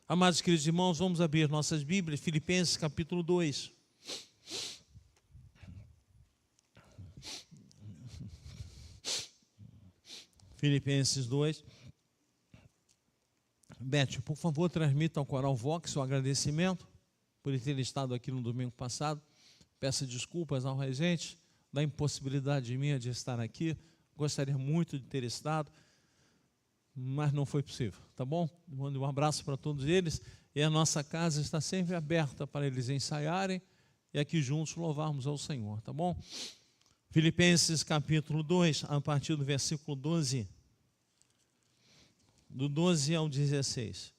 Amados queridos irmãos, vamos abrir nossas Bíblias, Filipenses capítulo 2. Filipenses 2. Beth, por favor, transmita ao Coral Vox o agradecimento por ele ter estado aqui no domingo passado. Peço desculpas ao regente da impossibilidade minha de estar aqui. Gostaria muito de ter estado, mas não foi possível, tá bom? Mando um abraço para todos eles, e a nossa casa está sempre aberta para eles ensaiarem e aqui juntos louvarmos ao Senhor, tá bom? Filipenses capítulo 2, a partir do versículo 12, do 12 ao 16.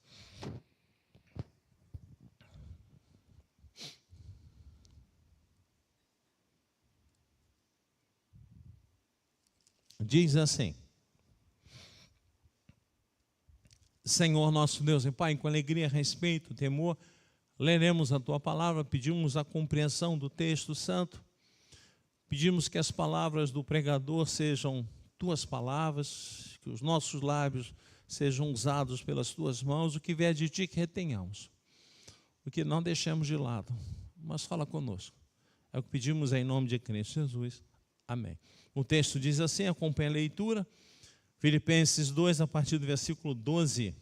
Diz assim: Senhor nosso Deus e Pai, com alegria, respeito, temor, leremos a Tua palavra, pedimos a compreensão do texto santo, pedimos que as palavras do pregador sejam Tuas palavras, que os nossos lábios sejam usados pelas Tuas mãos, o que vier de Ti que retenhamos, o que não deixemos de lado, mas fala conosco. É o que pedimos em nome de Cristo Jesus. Amém. O texto diz assim, acompanha a leitura, Filipenses 2, a partir do versículo 12.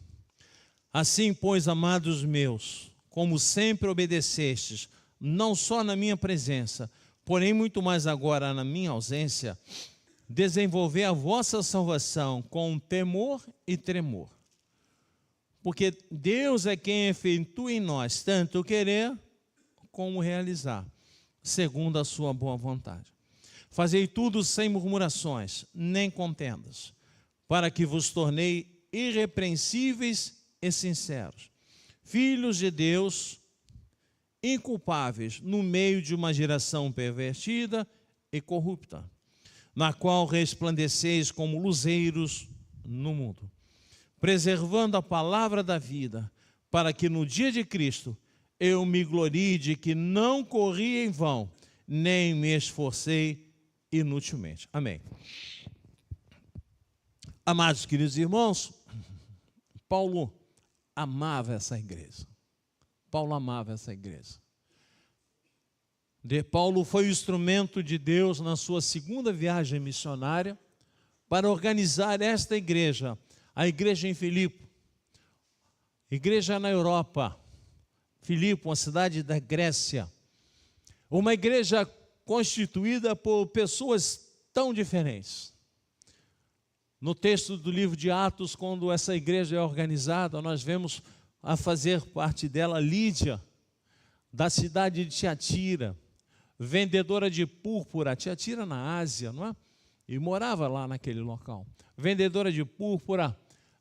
Assim, pois, amados meus, como sempre obedecestes, não só na minha presença, porém muito mais agora na minha ausência, desenvolver a vossa salvação com temor e tremor. Porque Deus é quem efetua em nós tanto querer como realizar, segundo a sua boa vontade. Fazei tudo sem murmurações, nem contendas, para que vos tornei irrepreensíveis e sinceros, filhos de Deus, inculpáveis no meio de uma geração pervertida e corrupta, na qual resplandeceis como luzeiros no mundo, preservando a palavra da vida, para que no dia de Cristo eu me glorie de que não corri em vão, nem me esforcei inutilmente. Amém. Amados queridos irmãos, Paulo amava essa igreja. Paulo amava essa igreja. Paulo foi o instrumento de Deus na sua segunda viagem missionária para organizar esta igreja, a igreja em Filipe, igreja na Europa, Filipe, uma cidade da Grécia, uma igreja constituída por pessoas tão diferentes. No texto do livro de Atos, quando essa igreja é organizada, nós vemos a fazer parte dela Lídia, da cidade de Tiatira, vendedora de púrpura, Tiatira na Ásia, não é? E morava lá naquele local. Vendedora de púrpura,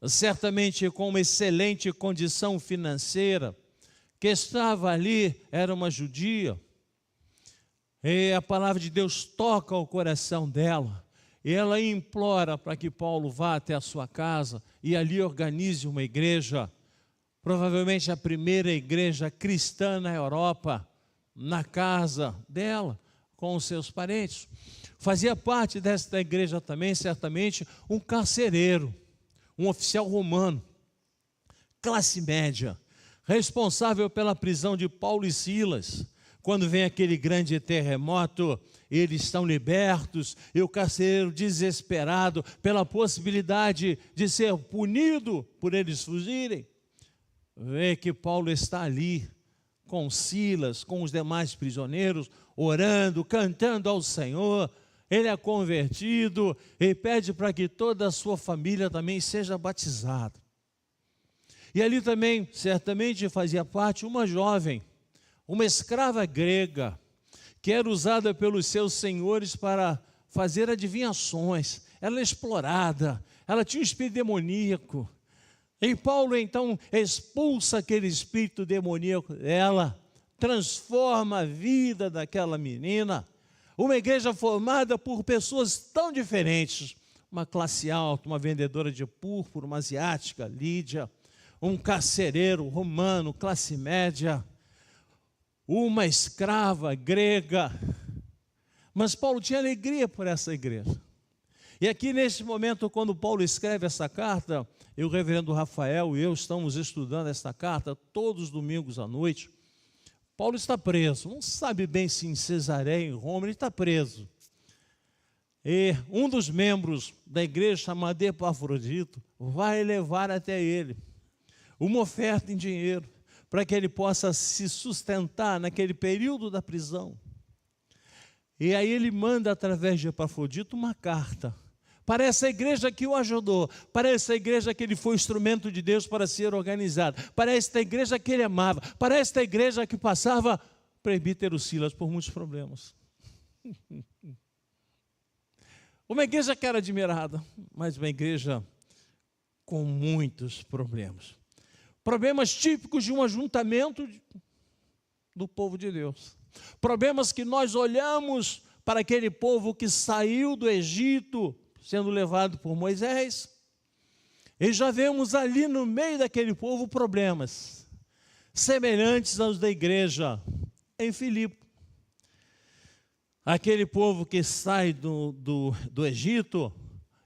certamente com uma excelente condição financeira, que estava ali, era uma judia, e a palavra de Deus toca o coração dela, e ela implora para que Paulo vá até a sua casa e ali organize uma igreja, provavelmente a primeira igreja cristã na Europa, na casa dela, com os seus parentes. Fazia parte desta igreja também, certamente, um carcereiro, um oficial romano, classe média, responsável pela prisão de Paulo e Silas. Quando vem aquele grande terremoto, eles estão libertos, e o carcereiro desesperado pela possibilidade de ser punido por eles fugirem, vê que Paulo está ali com Silas, com os demais prisioneiros, orando, cantando ao Senhor. Ele é convertido e pede para que toda a sua família também seja batizada. E ali também, certamente, fazia parte uma jovem, uma escrava grega, que era usada pelos seus senhores para fazer adivinhações. Ela é explorada, ela tinha um espírito demoníaco. E Paulo então expulsa aquele espírito demoníaco dela, transforma a vida daquela menina. Uma igreja formada por pessoas tão diferentes, uma classe alta, uma vendedora de púrpura, uma asiática, Lídia, um carcereiro romano, classe média, uma escrava grega. Mas Paulo tinha alegria por essa igreja. E aqui nesse momento, quando Paulo escreve essa carta, e o reverendo Rafael e eu estamos estudando essa carta todos os domingos à noite. Paulo está preso, não sabe bem se em Cesareia, em Roma, ele está preso. E um dos membros da igreja, chamado Epafrodito, vai levar até ele uma oferta em dinheiro, para que ele possa se sustentar naquele período da prisão. E aí ele manda, através de Epafrodito, uma carta para essa igreja que o ajudou, para essa igreja que ele foi instrumento de Deus para ser organizado, para esta igreja que ele amava, para esta igreja que passava presbítero Silas por muitos problemas. Uma igreja que era admirada, mas uma igreja com muitos problemas. Problemas típicos de um ajuntamento do povo de Deus. Problemas que nós olhamos para aquele povo que saiu do Egito, sendo levado por Moisés, e já vemos ali no meio daquele povo problemas semelhantes aos da igreja em Filipe. Aquele povo que sai do Egito,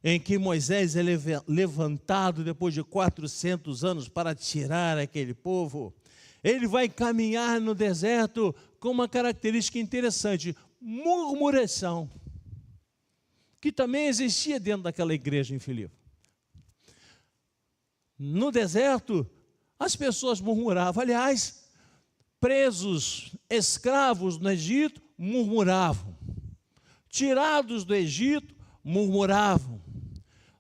em que Moisés é levantado depois de 400 anos para tirar aquele povo, ele vai caminhar no deserto com uma característica interessante, murmuração, que também existia dentro daquela igreja em Filipe. No deserto, as pessoas murmuravam. Aliás, presos, escravos no Egito, murmuravam. Tirados do Egito, murmuravam.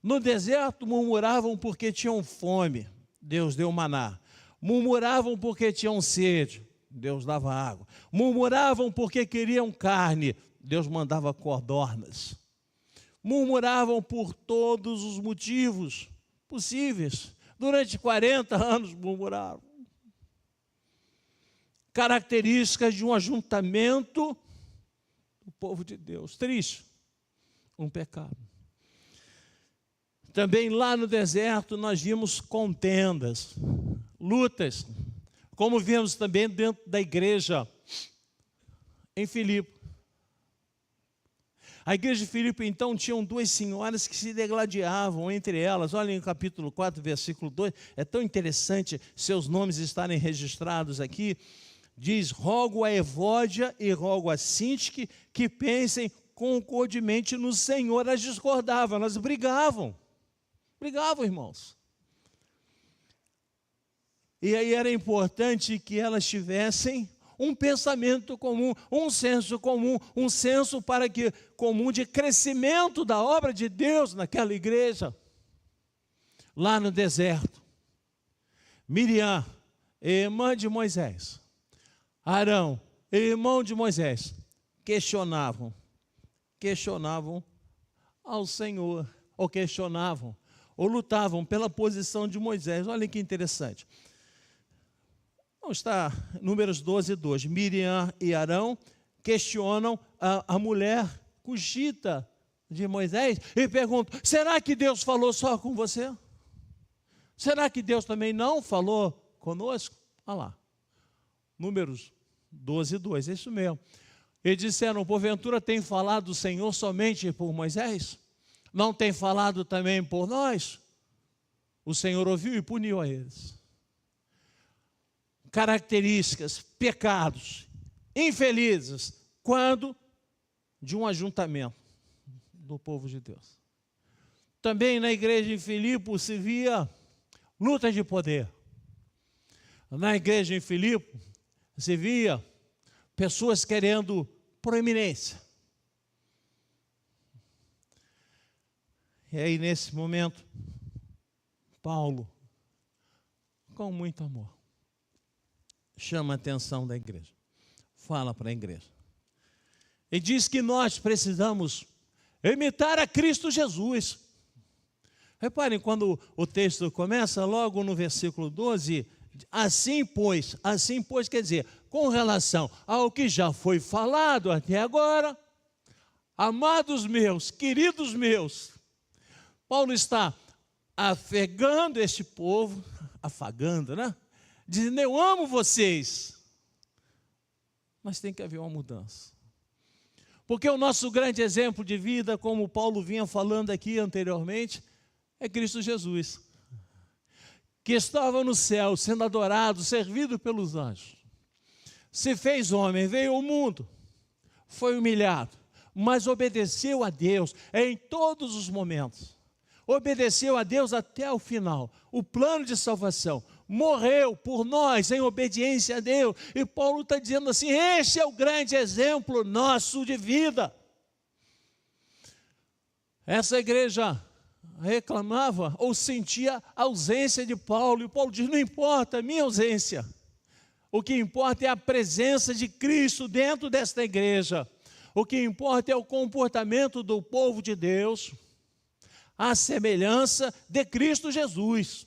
No deserto, murmuravam porque tinham fome, Deus deu maná. Murmuravam porque tinham sede, Deus dava água. Murmuravam porque queriam carne, Deus mandava codornas. Murmuravam por todos os motivos possíveis. Durante 40 anos murmuraram. Características de um ajuntamento do povo de Deus. Triste, um pecado. Também lá no deserto nós vimos contendas, lutas, como vimos também dentro da igreja em Filipe. A igreja de Filipe, então, tinham duas senhoras que se degladiavam entre elas. Olha em capítulo 4, versículo 2, é tão interessante seus nomes estarem registrados aqui. Diz, rogo a Evódia e rogo a Sintique que pensem concordemente no Senhor. Elas discordavam, elas brigavam. Brigavam, irmãos. E aí era importante que elas tivessem um pensamento comum, um senso comum de crescimento da obra de Deus naquela igreja, lá no deserto. Miriam, irmã de Moisés, Arão, irmão de Moisés, questionavam ao Senhor, ou lutavam pela posição de Moisés. Olha que interessante. Está Números 12, 2. Miriam e Arão questionam a mulher cuxita de Moisés e perguntam, será que Deus falou só com você? Será que Deus também não falou conosco? Olha lá, Números 12, 2, é isso mesmo. E disseram, porventura tem falado o Senhor somente por Moisés? Não tem falado também por nós? O Senhor ouviu e puniu a eles. Características, pecados, infelizes, quando de um ajuntamento do povo de Deus. Também na igreja em Filipe se via luta de poder. Na igreja em Filipe se via pessoas querendo proeminência. E aí nesse momento, Paulo, com muito amor, chama a atenção da igreja, fala para a igreja, e diz que nós precisamos imitar a Cristo Jesus. Reparem, quando o texto começa, logo no versículo 12, assim pois quer dizer, com relação ao que já foi falado até agora, amados meus, queridos meus, Paulo está afagando este povo, né? Dizendo, eu amo vocês, mas tem que haver uma mudança. Porque o nosso grande exemplo de vida, como Paulo vinha falando aqui anteriormente, é Cristo Jesus, que estava no céu, sendo adorado, servido pelos anjos. Se fez homem, veio ao mundo, foi humilhado, mas obedeceu a Deus em todos os momentos. Obedeceu a Deus até o final. O plano de salvação. Morreu por nós em obediência a Deus. E Paulo está dizendo assim, este é o grande exemplo nosso de vida. Essa igreja reclamava ou sentia a ausência de Paulo. E Paulo diz, não importa a minha ausência. O que importa é a presença de Cristo dentro desta igreja. O que importa é o comportamento do povo de Deus, a semelhança de Cristo Jesus.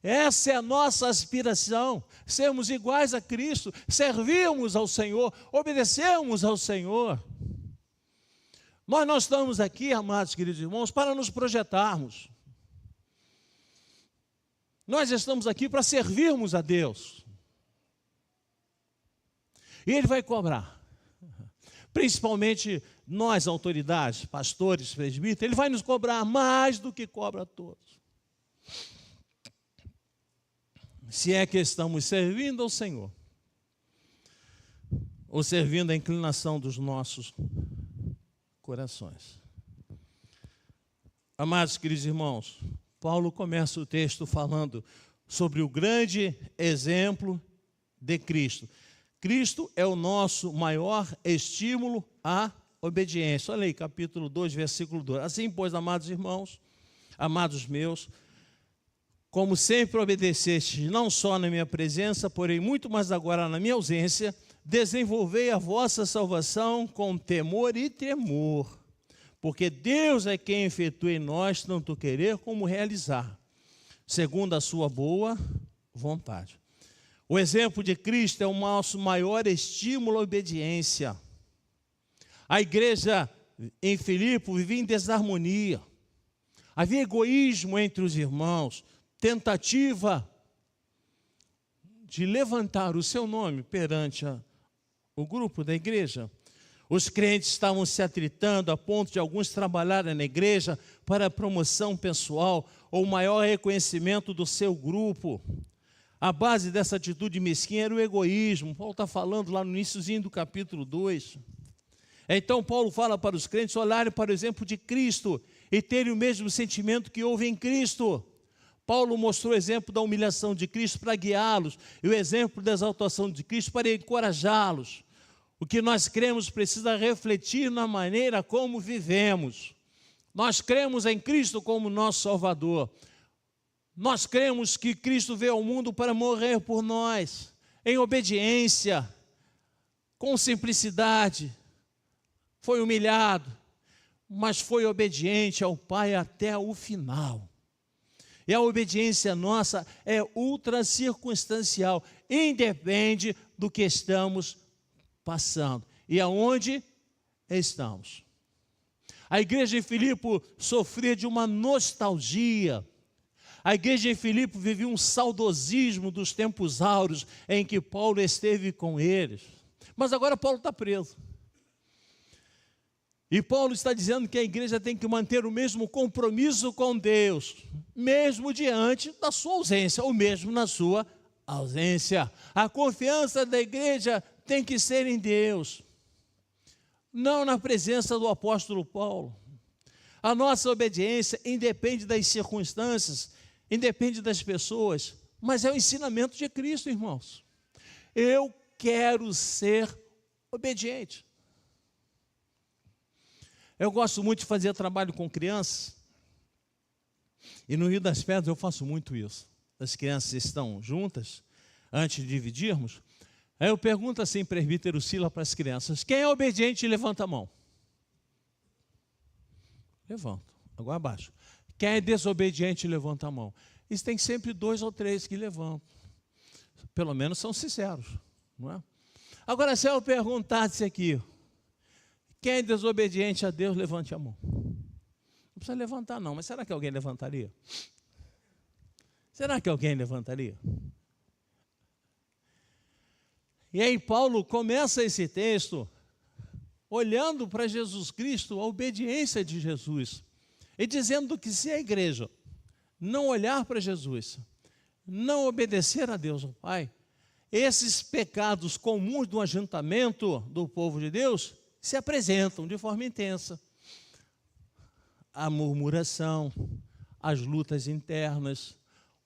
Essa é a nossa aspiração, sermos iguais a Cristo, servirmos ao Senhor, obedecermos ao Senhor. Nós não estamos aqui, amados queridos irmãos, para nos projetarmos. Nós estamos aqui para servirmos a Deus. E Ele vai cobrar. Principalmente nós, autoridades, pastores, presbíteros, Ele vai nos cobrar mais do que cobra a todos. Se é que estamos servindo ao Senhor, ou servindo a inclinação dos nossos corações. Amados queridos irmãos, Paulo começa o texto falando sobre o grande exemplo de Cristo. Cristo é o nosso maior estímulo à obediência. Olha aí, capítulo 2, versículo 2. Assim, pois, amados irmãos, amados meus, como sempre obedecestes, não só na minha presença, porém muito mais agora na minha ausência, desenvolvei a vossa salvação com temor e tremor, porque Deus é quem efetua em nós tanto querer como realizar, segundo a sua boa vontade. O exemplo de Cristo é o nosso maior estímulo à obediência. A igreja em Filipe vivia em desarmonia. Havia egoísmo entre os irmãos, tentativa de levantar o seu nome perante o grupo da igreja. Os crentes estavam se atritando a ponto de alguns trabalharem na igreja para promoção pessoal ou maior reconhecimento do seu grupo. A base dessa atitude mesquinha era o egoísmo. Paulo está falando lá no iníciozinho do capítulo 2. Então Paulo fala para os crentes olharem para o exemplo de Cristo e terem o mesmo sentimento que houve em Cristo. Paulo mostrou o exemplo da humilhação de Cristo para guiá-los e o exemplo da exaltação de Cristo para encorajá-los. O que nós cremos precisa refletir na maneira como vivemos. Nós cremos em Cristo como nosso Salvador. Nós cremos que Cristo veio ao mundo para morrer por nós, em obediência, com simplicidade. Foi humilhado, mas foi obediente ao Pai até o final. E a obediência nossa é ultra circunstancial, independe do que estamos passando e aonde estamos. A igreja em Filipe sofria de uma nostalgia. A igreja em Filipe vivia um saudosismo dos tempos áureos em que Paulo esteve com eles. Mas agora Paulo está preso. E Paulo está dizendo que a igreja tem que manter o mesmo compromisso com Deus, mesmo diante da sua ausência, ou mesmo na sua ausência. A confiança da igreja tem que ser em Deus, não na presença do apóstolo Paulo. A nossa obediência independe das circunstâncias, independe das pessoas, mas é o ensinamento de Cristo, irmãos. Eu quero ser obediente. Eu gosto muito de fazer trabalho com crianças, e no Rio das Pedras eu faço muito isso. As crianças estão juntas, antes de dividirmos, aí eu pergunto assim, presbítero Sila, para as crianças, quem é obediente, levanta a mão. Levanto, agora abaixo. Quem é desobediente, levanta a mão. Isso tem sempre 2 ou 3 que levantam. Pelo menos são sinceros, não é? Agora, se eu perguntasse aqui, quem é desobediente a Deus, levante a mão. Não precisa levantar não, mas será que alguém levantaria? Será que alguém levantaria? E aí Paulo começa esse texto olhando para Jesus Cristo, a obediência de Jesus, e dizendo que se a igreja não olhar para Jesus, não obedecer a Deus, o Pai, esses pecados comuns do ajuntamento do povo de Deus se apresentam de forma intensa. A murmuração, as lutas internas,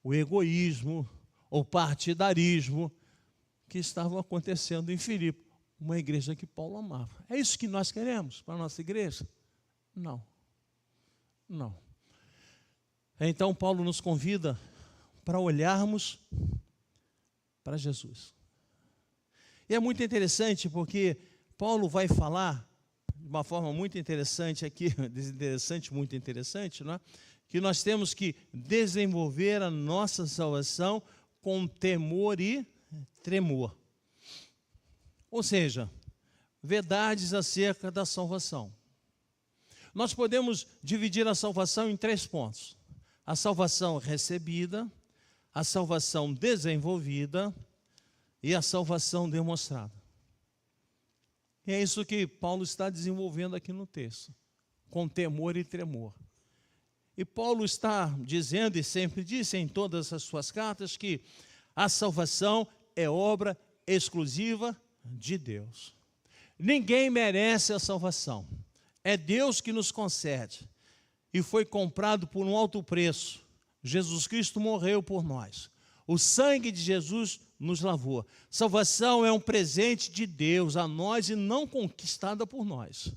o egoísmo, o partidarismo que estavam acontecendo em Filipe, uma igreja que Paulo amava. É isso que nós queremos para a nossa igreja? Não. Não. Então Paulo nos convida para olharmos para Jesus. E é muito interessante porque Paulo vai falar de uma forma muito interessante aqui, desinteressante, muito interessante, não é? Que nós temos que desenvolver a nossa salvação com temor e tremor. Ou seja, verdades acerca da salvação. Nós podemos dividir a salvação em 3 pontos. A salvação recebida, a salvação desenvolvida e a salvação demonstrada. E é isso que Paulo está desenvolvendo aqui no texto, com temor e tremor. E Paulo está dizendo, e sempre disse em todas as suas cartas, que a salvação é obra exclusiva de Deus. Ninguém merece a salvação. É Deus que nos concede. E foi comprado por um alto preço. Jesus Cristo morreu por nós. O sangue de Jesus nos lavou. Salvação é um presente de Deus a nós e não conquistada por nós.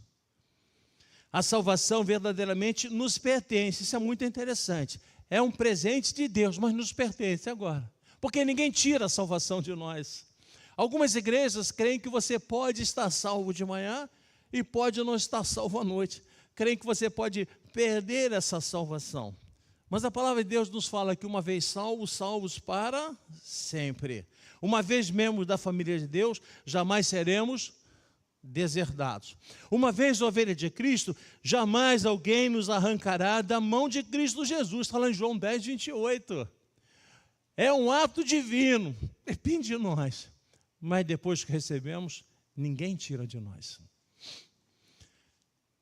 A salvação verdadeiramente nos pertence. Isso é muito interessante. É um presente de Deus, mas nos pertence agora. Porque ninguém tira a salvação de nós. Algumas igrejas creem que você pode estar salvo de manhã e pode não estar salvo à noite. Creem que você pode perder essa salvação. Mas a palavra de Deus nos fala que uma vez salvos, salvos para sempre. Uma vez membros da família de Deus, jamais seremos deserdados. Uma vez ovelha de Cristo, jamais alguém nos arrancará da mão de Cristo Jesus. Está lá em João 10, 28. É um ato divino, depende de nós. Mas depois que recebemos, ninguém tira de nós.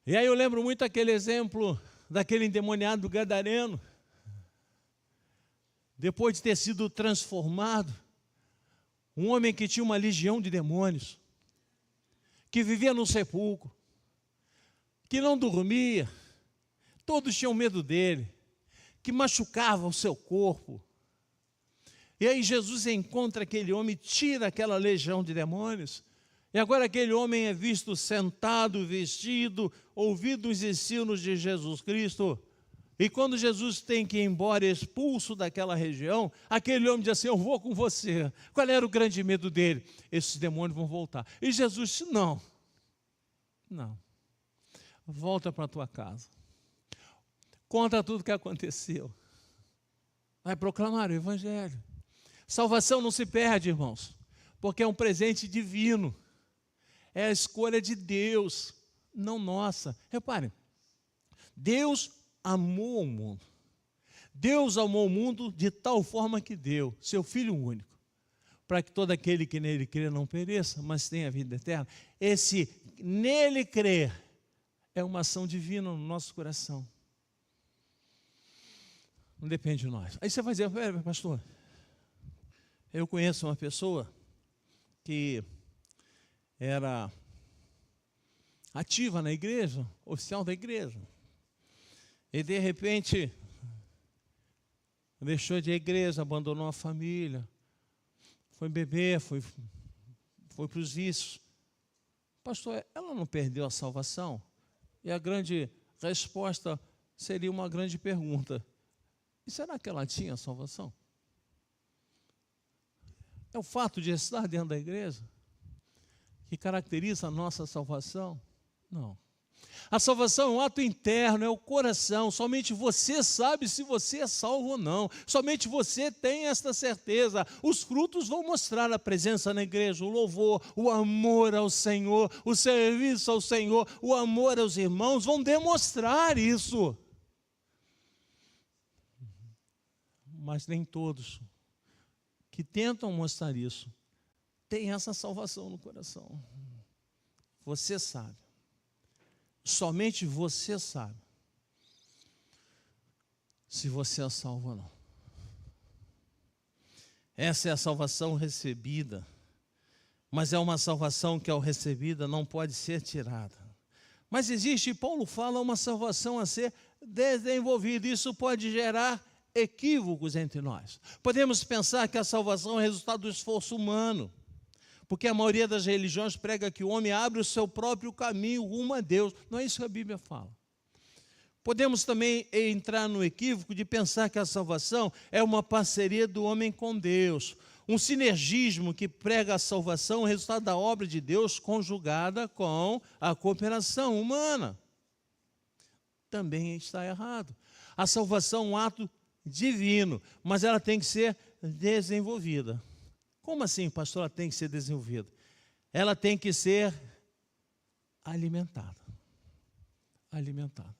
E aí eu lembro muito aquele exemplo daquele endemoniado gadareno. Depois de ter sido transformado, um homem que tinha uma legião de demônios, que vivia no sepulcro, que não dormia, todos tinham medo dele, que machucava o seu corpo. E aí Jesus encontra aquele homem, tira aquela legião de demônios, e agora aquele homem é visto sentado, vestido, ouvindo os ensinos de Jesus Cristo. E quando Jesus tem que ir embora expulso daquela região, aquele homem diz assim, eu vou com você. Qual era o grande medo dele? Esses demônios vão voltar. E Jesus disse, não, volta para a tua casa. Conta tudo o que aconteceu. Vai proclamar o evangelho. Salvação não se perde, irmãos, porque é um presente divino. É a escolha de Deus, não nossa. Reparem, Deus amou o mundo. Deus amou o mundo de tal forma que deu seu Filho único, para que todo aquele que nele crê não pereça, mas tenha vida eterna. Esse nele crer é uma ação divina no nosso coração. Não depende de nós. Aí você vai dizer, pastor, eu conheço uma pessoa que era ativa na igreja, oficial da igreja, e de repente deixou de ir à igreja, abandonou a família, foi beber, foi para os vícios. Pastor, ela não perdeu a salvação? E a grande resposta seria uma grande pergunta. E será que ela tinha salvação? É o fato de estar dentro da igreja que caracteriza a nossa salvação? Não. A salvação é um ato interno, é o coração. Somente você sabe se você é salvo ou não. Somente você tem esta certeza. Os frutos vão mostrar a presença na igreja, o louvor, o amor ao Senhor, o serviço ao Senhor, o amor aos irmãos, vão demonstrar isso. Mas nem todos que tentam mostrar isso têm essa salvação no coração. Você sabe. Somente você sabe se você é salvo ou não. Essa é a salvação recebida, mas é uma salvação que, ao recebida, não pode ser tirada. Mas existe, Paulo fala, uma salvação a ser desenvolvida. Isso pode gerar equívocos entre nós. Podemos pensar que a salvação é resultado do esforço humano, porque a maioria das religiões prega que o homem abre o seu próprio caminho rumo a Deus. Não é isso que a Bíblia fala. Podemos também entrar no equívoco de pensar que a salvação é uma parceria do homem com Deus, um sinergismo que prega a salvação, o resultado da obra de Deus conjugada com a cooperação humana. Também está errado. A salvação é um ato divino, mas ela tem que ser desenvolvida. Como assim, pastor, ela tem que ser desenvolvida? Ela tem que ser alimentada. Alimentada.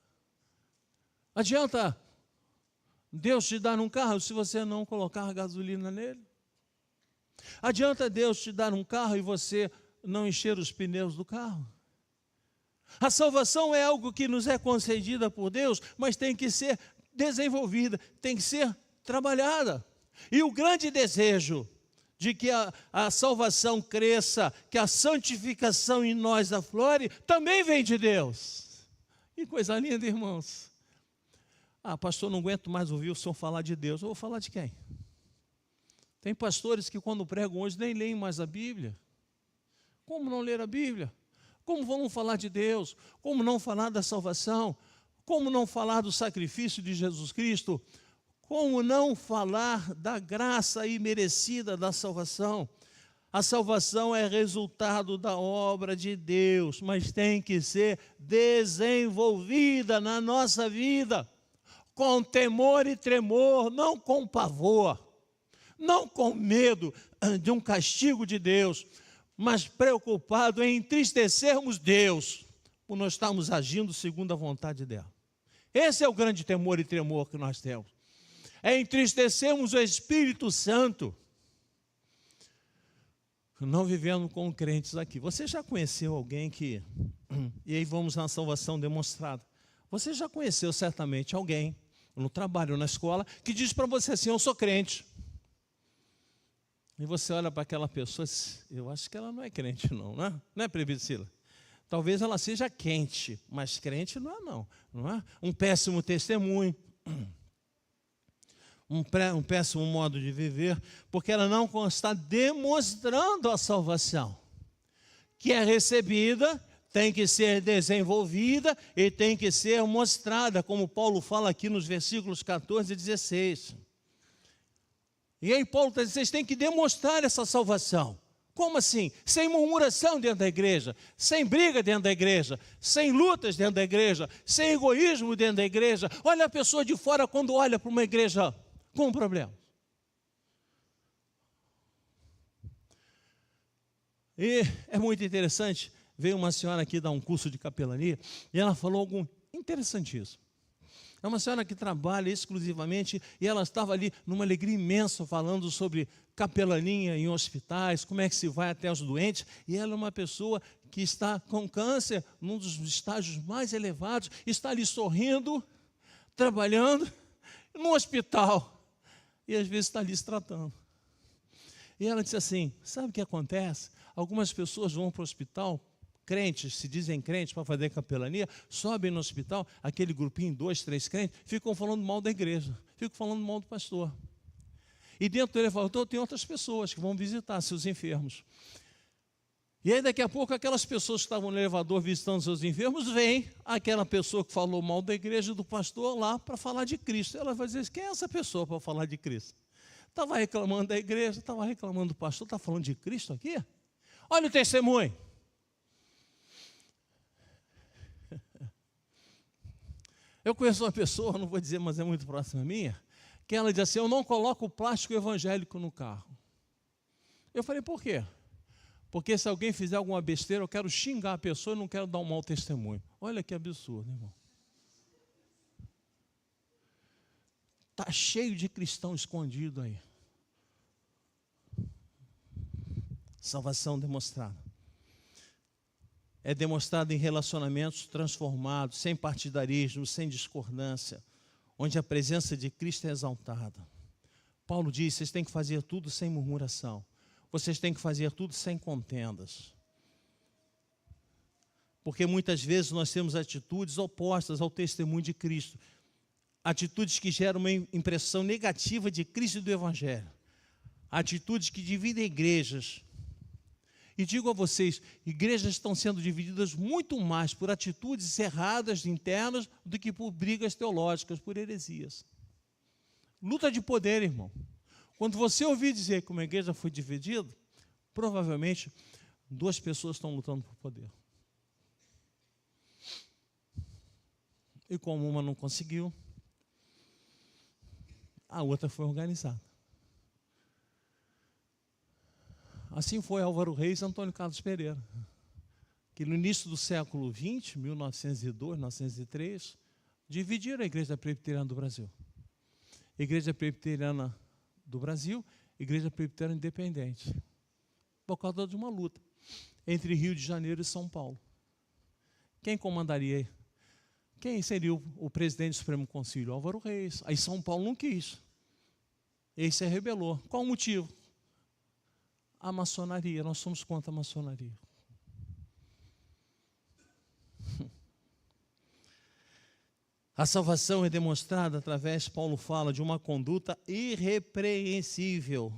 Adianta Deus te dar um carro se você não colocar gasolina nele? Adianta Deus te dar um carro e você não encher os pneus do carro? A salvação é algo que nos é concedida por Deus, mas tem que ser desenvolvida, tem que ser trabalhada. E o grande desejo de que a salvação cresça, que a santificação em nós aflore, também vem de Deus. Que coisa linda, irmãos. Ah, pastor, não aguento mais ouvir o senhor falar de Deus. Eu vou falar de quem? Tem pastores que quando pregam hoje nem leem mais a Bíblia. Como não ler a Bíblia? Como vão falar de Deus? Como não falar da salvação? Como não falar do sacrifício de Jesus Cristo? Como não falar da graça imerecida da salvação? A salvação é resultado da obra de Deus, mas tem que ser desenvolvida na nossa vida, com temor e tremor, não com pavor, não com medo de um castigo de Deus, mas preocupado em entristecermos Deus, por nós estarmos agindo segundo a vontade dela. Esse é o grande temor e tremor que nós temos. É entristecermos o Espírito Santo, não vivendo com crentes aqui. Você já conheceu alguém que, e aí vamos na salvação demonstrada, você já conheceu certamente alguém, no trabalho, na escola, que diz para você assim, eu sou crente. E você olha para aquela pessoa, eu acho que ela não é crente não, né? Não é, Priscila? Talvez ela seja quente, mas crente não é não é? Um péssimo testemunho, um péssimo modo de viver, porque ela não está demonstrando a salvação, que é recebida, tem que ser desenvolvida e tem que ser mostrada, como Paulo fala aqui nos versículos 14 e 16. E aí Paulo está dizendo, vocês têm que demonstrar essa salvação. Como assim? Sem murmuração dentro da igreja, sem briga dentro da igreja, sem lutas dentro da igreja, sem egoísmo dentro da igreja. Olha a pessoa de fora quando olha para uma igreja com um problema. E é muito interessante, veio uma senhora aqui dar um curso de capelania e ela falou algo interessantíssimo. É uma senhora que trabalha exclusivamente e ela estava ali numa alegria imensa falando sobre capelania em hospitais, como é que se vai até os doentes. E ela é uma pessoa que está com câncer, num dos estágios mais elevados, está ali sorrindo, trabalhando num hospital e às vezes está ali se tratando. E ela disse assim, sabe o que acontece? Algumas pessoas vão para o hospital, crentes, se dizem crentes para fazer capelania, sobem no hospital, aquele grupinho, 2, 3 crentes, ficam falando mal da igreja, ficam falando mal do pastor. E dentro do elevador tem outras pessoas que vão visitar seus enfermos. E aí daqui a pouco aquelas pessoas que estavam no elevador visitando seus enfermos, vem aquela pessoa que falou mal da igreja, do pastor lá para falar de Cristo. Ela vai dizer, quem é essa pessoa para falar de Cristo? Estava reclamando da igreja, estava reclamando do pastor, está falando de Cristo aqui? Olha o testemunho. Eu conheço uma pessoa, não vou dizer, mas é muito próxima minha, que ela diz assim, eu não coloco o plástico evangélico no carro. Eu falei, por quê? Porque se alguém fizer alguma besteira, eu quero xingar a pessoa e não quero dar um mau testemunho. Olha que absurdo, irmão. Está cheio de cristão escondido aí. Salvação demonstrada. é demonstrada em relacionamentos transformados, sem partidarismo, sem discordância, onde a presença de Cristo é exaltada. Paulo diz, vocês têm que fazer tudo sem murmuração. Vocês têm que fazer tudo sem contendas. Porque muitas vezes nós temos atitudes opostas ao testemunho de Cristo. Atitudes que geram uma impressão negativa de Cristo e do Evangelho. Atitudes que dividem igrejas. E digo a vocês, igrejas estão sendo divididas muito mais por atitudes erradas internas do que por brigas teológicas, por heresias. Luta de poder, irmão. Quando você ouvir dizer que uma igreja foi dividida, provavelmente 2 pessoas estão lutando por poder. E como uma não conseguiu, a outra foi organizada. Assim foi Álvaro Reis e Antônio Carlos Pereira, que no início do século XX, 1902, 1903, dividiram a Igreja Presbiteriana do Brasil. Igreja Presbiteriana do Brasil, Igreja Presbiteriana Independente, por causa de uma luta entre Rio de Janeiro e São Paulo. Quem comandaria? Quem seria o presidente do Supremo Concílio? Álvaro Reis. Aí São Paulo não quis. Ele se rebelou. Qual o motivo? A maçonaria. Nós somos contra a maçonaria. A salvação é demonstrada através, Paulo fala, de uma conduta irrepreensível.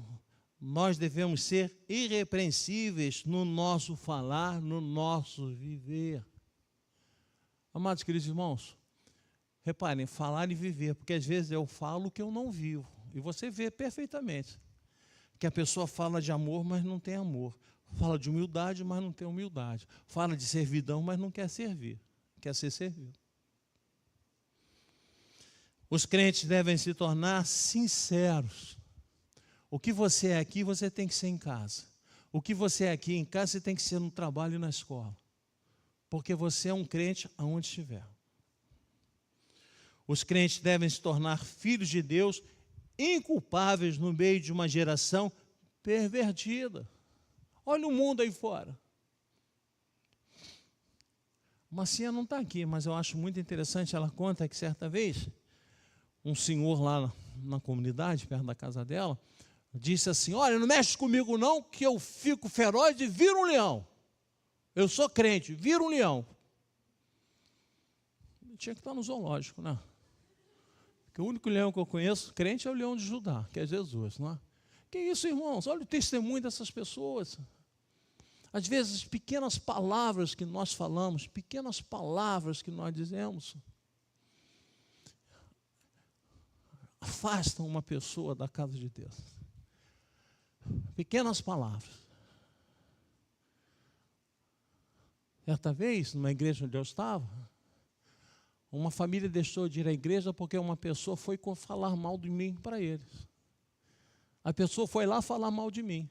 Nós devemos ser irrepreensíveis no nosso falar, no nosso viver. Amados queridos irmãos, reparem, falar e viver, porque às vezes eu falo o que eu não vivo, e você vê perfeitamente que a pessoa fala de amor, mas não tem amor, fala de humildade, mas não tem humildade, fala de servidão, mas não quer servir, quer ser servido. Os crentes devem se tornar sinceros. O que você é aqui, você tem que ser em casa. O que você é aqui em casa, você tem que ser no trabalho e na escola. Porque você é um crente aonde estiver. Os crentes devem se tornar filhos de Deus, inculpáveis no meio de uma geração pervertida. Olha o mundo aí fora. Marcinha não está aqui, mas eu acho muito interessante. Ela conta que certa vez, um senhor lá na comunidade, perto da casa dela, disse assim, olha, não mexe comigo não, que eu fico feroz e viro um leão. Eu sou crente, viro um leão. Tinha que estar no zoológico, né? Porque o único leão que eu conheço, crente, é o leão de Judá, que é Jesus, não é? Que isso, irmãos? Olha o testemunho dessas pessoas. Às vezes, pequenas palavras que nós falamos, pequenas palavras que nós dizemos, afastam uma pessoa da casa de Deus. Pequenas palavras. Certa vez, numa igreja onde eu estava, uma família deixou de ir à igreja porque uma pessoa foi falar mal de mim para eles. A pessoa foi lá falar mal de mim.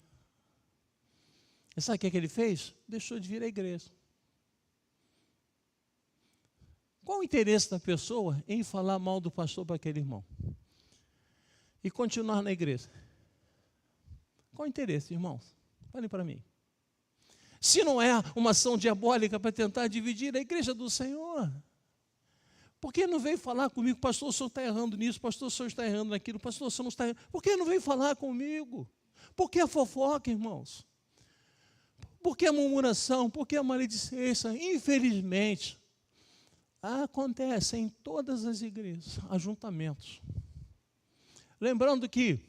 E sabe o que ele fez? Deixou de vir à igreja. Qual o interesse da pessoa em falar mal do pastor para aquele irmão? E continuar na igreja? Qual o interesse, irmãos? Falem para mim. Se não é uma ação diabólica para tentar dividir a igreja do Senhor, por que não veio falar comigo, pastor, o senhor está errando nisso, pastor, o senhor está errando naquilo, pastor, o senhor não está errando. Por que não veio falar comigo? Por que a fofoca, irmãos? Por que a murmuração? Por que a maledicência? Infelizmente, acontece em todas as igrejas, ajuntamentos. Lembrando que,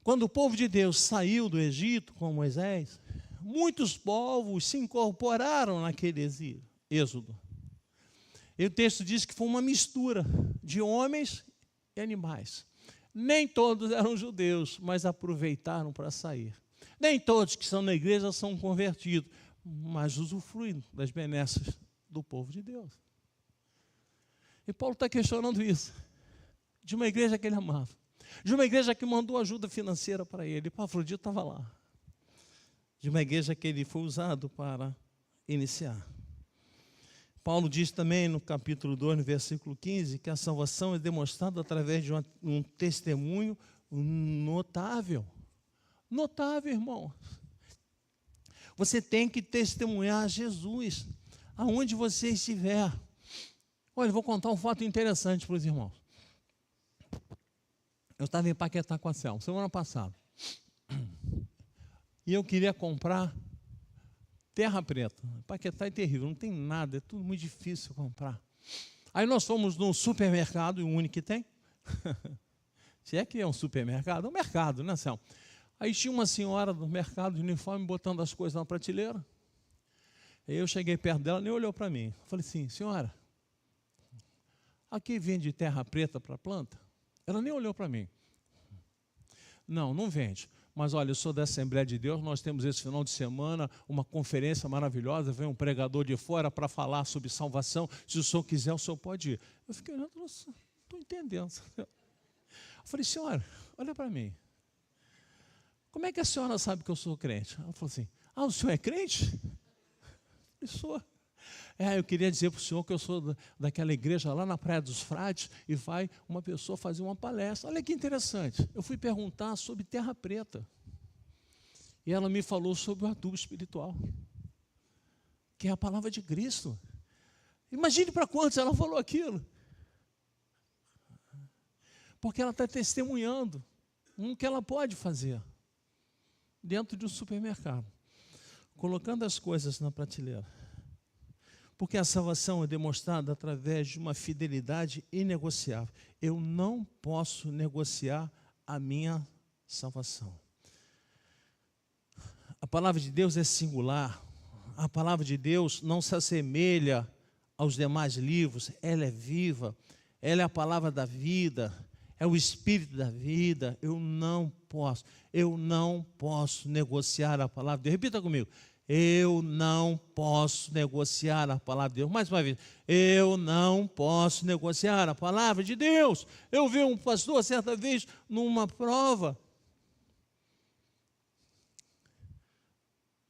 quando o povo de Deus saiu do Egito com Moisés, muitos povos se incorporaram naquele êxodo. E o texto diz que foi uma mistura de homens e animais. Nem todos eram judeus, mas aproveitaram para sair. Nem todos que estão na igreja são convertidos, mas usufruem das benesses do povo de Deus. E Paulo está questionando isso, de uma igreja que ele amava, de uma igreja que mandou ajuda financeira para ele. Epafrodito estava lá. De uma igreja que ele foi usado para iniciar. Paulo diz também no capítulo 2, no versículo 15, que a salvação é demonstrada através de um testemunho notável. Notável, irmão. Você tem que testemunhar Jesus, aonde você estiver. Olha, eu vou contar um fato interessante para os irmãos. Eu estava em Paquetá com a Selma, semana passada. E eu queria comprar terra preta. Paquetá é terrível, não tem nada, é tudo muito difícil comprar. Aí nós fomos num supermercado, e o único que tem. Se é que é um supermercado, é um mercado, né, Selma? Aí tinha uma senhora do mercado de uniforme botando as coisas na prateleira. Aí eu cheguei perto dela, nem olhou para mim. Eu falei assim, senhora, aqui vende terra preta para planta? Ela nem olhou para mim. Não, não vende. Mas olha, eu sou da Assembleia de Deus, nós temos esse final de semana uma conferência maravilhosa, vem um pregador de fora para falar sobre salvação. Se o senhor quiser, o senhor pode ir. Eu fiquei olhando, não estou entendendo. Eu falei, senhora, olha para mim. Como é que a senhora sabe que eu sou crente? Ela falou assim, o senhor é crente? Eu sou. Eu queria dizer para o senhor que eu sou daquela igreja lá na Praia dos Frades e vai uma pessoa fazer uma palestra. Olha que interessante. Eu fui perguntar sobre terra preta. E ela me falou sobre o adubo espiritual, que é a palavra de Cristo. Imagine para quantos ela falou aquilo. Porque ela está testemunhando o que ela pode fazer dentro de um supermercado, colocando as coisas na prateleira. Porque a salvação é demonstrada através de uma fidelidade inegociável. Eu não posso negociar a minha salvação. A palavra de Deus é singular. A palavra de Deus não se assemelha aos demais livros. Ela é viva. Ela é a palavra da vida. É o espírito da vida. Eu não posso negociar a palavra de Deus. Repita comigo. Eu não posso negociar a palavra de Deus. Mais uma vez, eu não posso negociar a palavra de Deus. Eu vi um pastor certa vez numa prova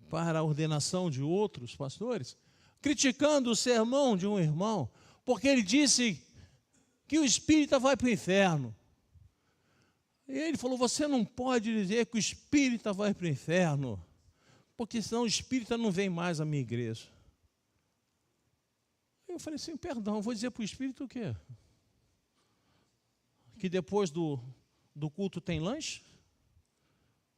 para a ordenação de outros pastores, criticando o sermão de um irmão, porque ele disse que o espírita vai para o inferno. E ele falou, você não pode dizer que o espírita vai para o inferno, porque senão o espírita não vem mais à minha igreja. Eu falei assim, perdão, vou dizer para o espírito o quê? Que depois do culto tem lanche?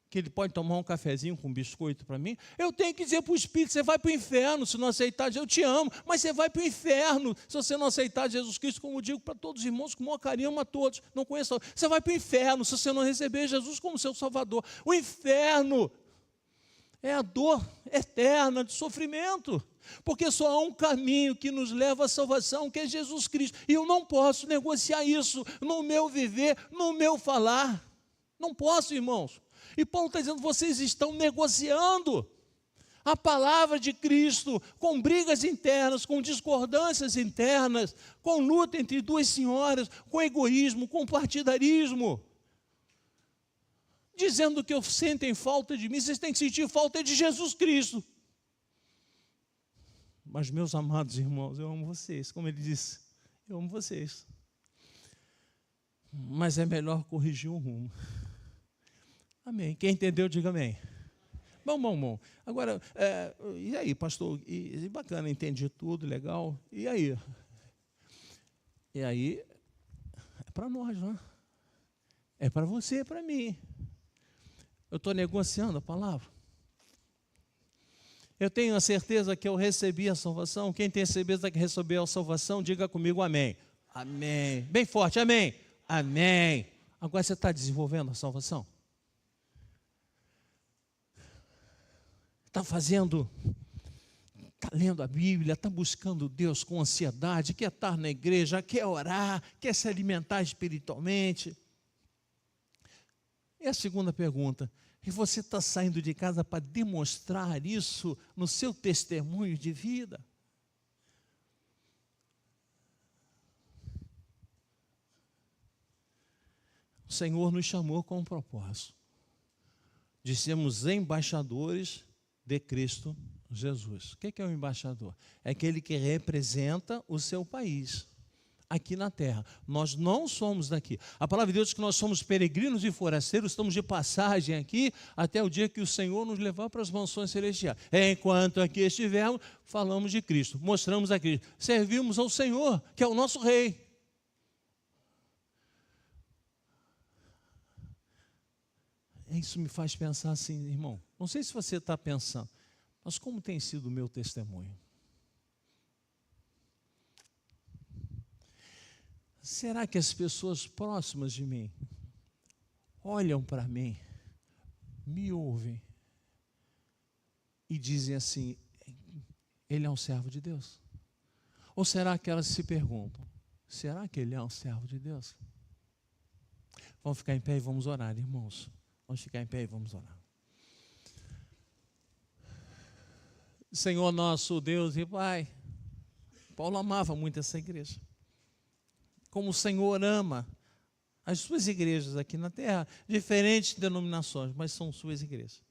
Que ele pode tomar um cafezinho com biscoito para mim? Eu tenho que dizer para o espírito, você vai para o inferno se não aceitar, eu te amo, mas você vai para o inferno se você não aceitar Jesus Cristo, como eu digo para todos os irmãos, com o maior carinho, amo a todos, não conheço, você vai para o inferno se você não receber Jesus como seu Salvador. O inferno é a dor eterna de sofrimento, porque só há um caminho que nos leva à salvação, que é Jesus Cristo, e eu não posso negociar isso no meu viver, no meu falar, não posso, irmãos. E Paulo está dizendo, vocês estão negociando a palavra de Cristo com brigas internas, com discordâncias internas, com luta entre duas senhoras, com egoísmo, com partidarismo, dizendo que sentem falta de mim, vocês têm que sentir falta de Jesus Cristo. Mas, meus amados irmãos, eu amo vocês, como ele disse, eu amo vocês. Mas é melhor corrigir o rumo. Amém. Quem entendeu, diga amém. Bom. Agora, e aí, pastor? E bacana, entendi tudo, legal. E aí? E aí, é para nós, não é? É para você, é para mim. Eu estou negociando a palavra. Eu tenho a certeza que eu recebi a salvação. Quem tem certeza que recebeu a salvação, diga comigo amém. Amém. Bem forte, amém. Amém. Agora você está desenvolvendo a salvação? Está lendo a Bíblia, está buscando Deus com ansiedade, quer estar na igreja, quer orar, quer se alimentar espiritualmente. E a segunda pergunta, e você está saindo de casa para demonstrar isso no seu testemunho de vida? O Senhor nos chamou com um propósito, de sermos embaixadores de Cristo Jesus. O que é um embaixador? É aquele que representa o seu país, aqui na terra. Nós não somos daqui. A palavra de Deus diz que nós somos peregrinos e forasteiros, estamos de passagem aqui até o dia que o Senhor nos levar para as mansões celestiais. Enquanto aqui estivermos, falamos de Cristo, mostramos a Cristo, servimos ao Senhor, que é o nosso Rei. Isso me faz pensar assim, irmão, não sei se você está pensando, mas como tem sido o meu testemunho? Será que as pessoas próximas de mim olham para mim, me ouvem e dizem assim, ele é um servo de Deus? Ou será que elas se perguntam, será que ele é um servo de Deus? Vamos ficar em pé e vamos orar, irmãos. Vamos ficar em pé e vamos orar. Senhor nosso Deus e Pai, Paulo amava muito essa igreja. Como o Senhor ama as suas igrejas aqui na terra, diferentes denominações, mas são suas igrejas.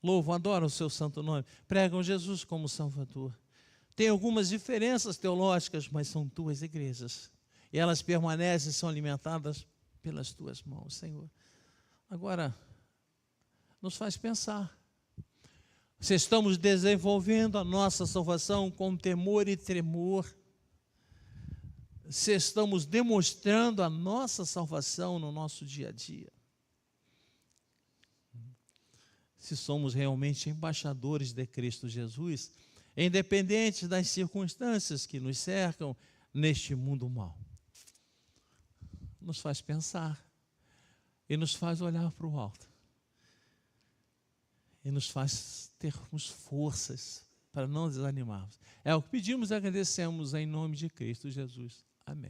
Louvam, adoram o seu santo nome, pregam Jesus como Salvador. Tem algumas diferenças teológicas, mas são tuas igrejas. E elas permanecem, são alimentadas pelas tuas mãos, Senhor. Agora, nos faz pensar. Se estamos desenvolvendo a nossa salvação com temor e tremor, se estamos demonstrando a nossa salvação no nosso dia a dia, se somos realmente embaixadores de Cristo Jesus, independentes das circunstâncias que nos cercam neste mundo mau. Nos faz pensar e nos faz olhar para o alto e nos faz termos forças para não desanimarmos. É o que pedimos e agradecemos em nome de Cristo Jesus.